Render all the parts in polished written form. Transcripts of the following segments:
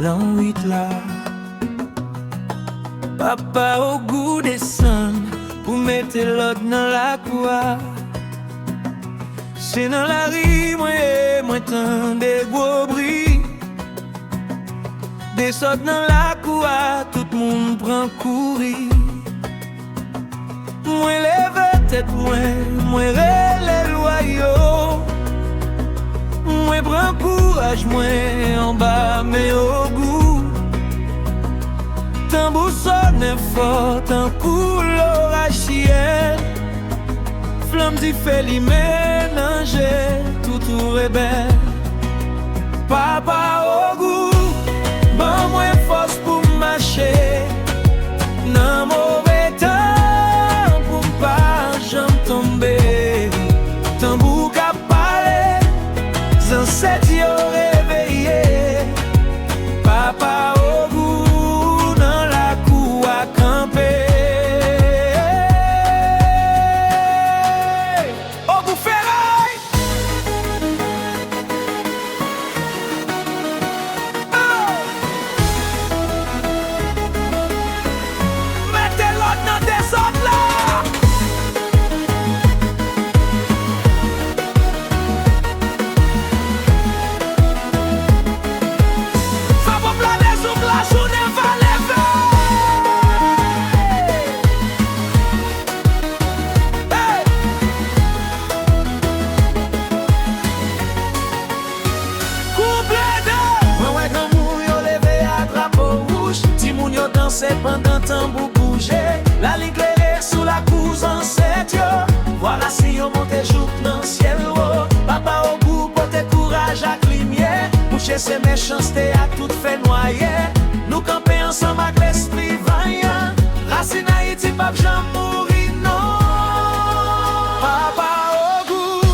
l'an 8 là. Papa au goût des sons pour mettre l'autre dans la cour. C'est dans la rue, moi tant des gros bris. Des sortes dans la cour, tout le monde prend courir. Moi lève tête, moi relève loyaux. Moi prends courage, moi en bas, mais au goût. Tambour sonne fort, un coup l'orage ciel. Flamme d'y fait l'y mélanger, tout rebelle. Papa au goût, bon moi force pour marcher. Nan mauvais temps pour pas jamais tomber. Tambour qu'a parlé, ancêtres y ont réveillé. Papa au goût, dans la cour à camper. Au goût ferraille. Mettez l'autre dans des autres là. Ça va planer sous la journée va lever. Hey. Couple de ouais grand moun yo levé à drapeau rouge. Ti moun yo danse pendant tambour bouger. La ligne claire sous la cour ancêtre yo. Voilà si yo monte jouk dans ciel haut. Papa au bout porte courage à lumière. Boucher ces méchancetés à tout fait noyer. Nous camper ensemble avec l'esprit vaillant. Racine Haïti pape Jean mourir non. Papa au goût,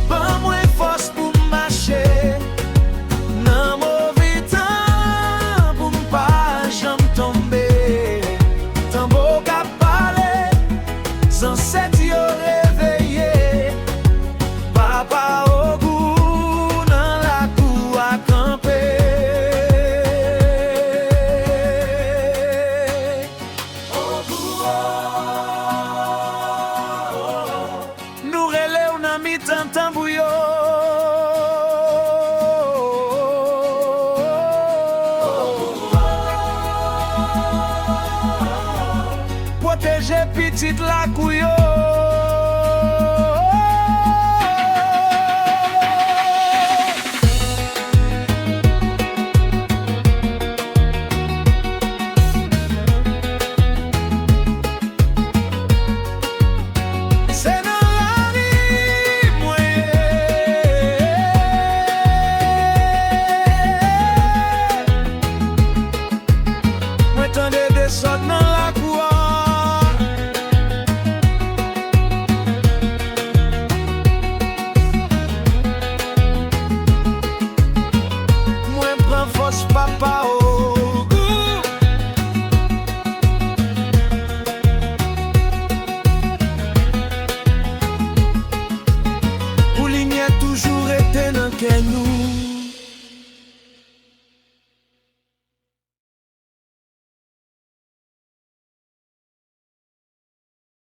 ban moi force pour marcher. Nan mauvais temps pour pas jamais tomber. Tambour qu'a parlé, ancêtres y ont réveillé. Papa au goût, dans la cour à camper. Au goût, nous relève dans mi-temps tambour yo. Protéger petite la couille.